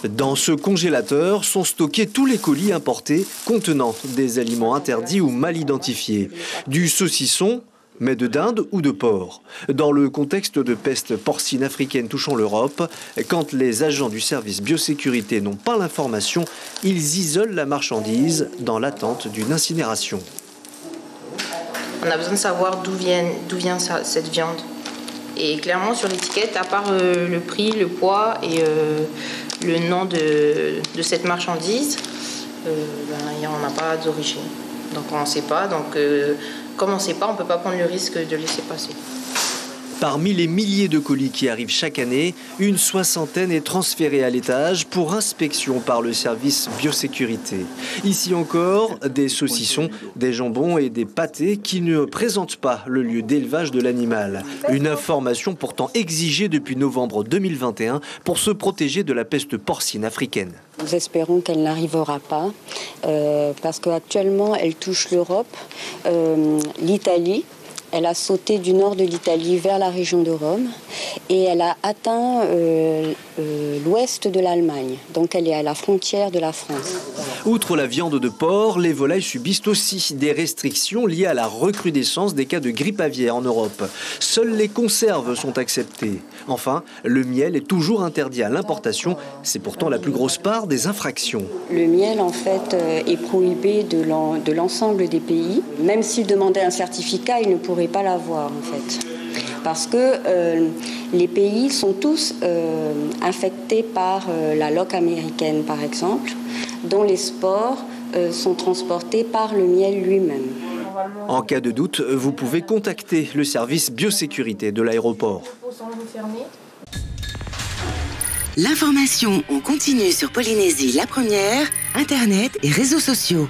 Dans ce congélateur sont stockés tous les colis importés contenant des aliments interdits ou mal identifiés. Du saucisson, mais de dinde ou de porc. Dans le contexte de peste porcine africaine touchant l'Europe, quand les agents du service biosécurité n'ont pas l'information, ils isolent la marchandise dans l'attente d'une incinération. On a besoin de savoir d'où vient cette viande. Et clairement sur l'étiquette, à part le prix, le poids et le nom de cette marchandise, il n'y en a pas d'origine. Donc on ne sait pas. Donc comme on ne sait pas, on ne peut pas prendre le risque de laisser passer. Parmi les milliers de colis qui arrivent chaque année, une soixantaine est transférée à l'étage pour inspection par le service biosécurité. Ici encore, des saucissons, des jambons et des pâtés qui ne présentent pas le lieu d'élevage de l'animal. Une information pourtant exigée depuis novembre 2021 pour se protéger de la peste porcine africaine. Nous espérons qu'elle n'arrivera pas parce qu'actuellement elle touche l'Europe, l'Italie. Elle a sauté du nord de l'Italie vers la région de Rome et elle a atteint l'ouest de l'Allemagne. Donc elle est à la frontière de la France. Outre la viande de porc, les volailles subissent aussi des restrictions liées à la recrudescence des cas de grippe aviaire en Europe. Seules les conserves sont acceptées. Enfin, le miel est toujours interdit à l'importation. C'est pourtant la plus grosse part des infractions. Le miel, en fait, est prohibé de l'ensemble des pays. Même s'il demandait un certificat, il ne pourrait pas l'avoir, en fait. Parce que les pays sont tous infectés par la loque américaine, par exemple, dont les spores sont transportés par le miel lui-même. En cas de doute, vous pouvez contacter le service biosécurité de l'aéroport. L'information en continu sur Polynésie la première, Internet et réseaux sociaux.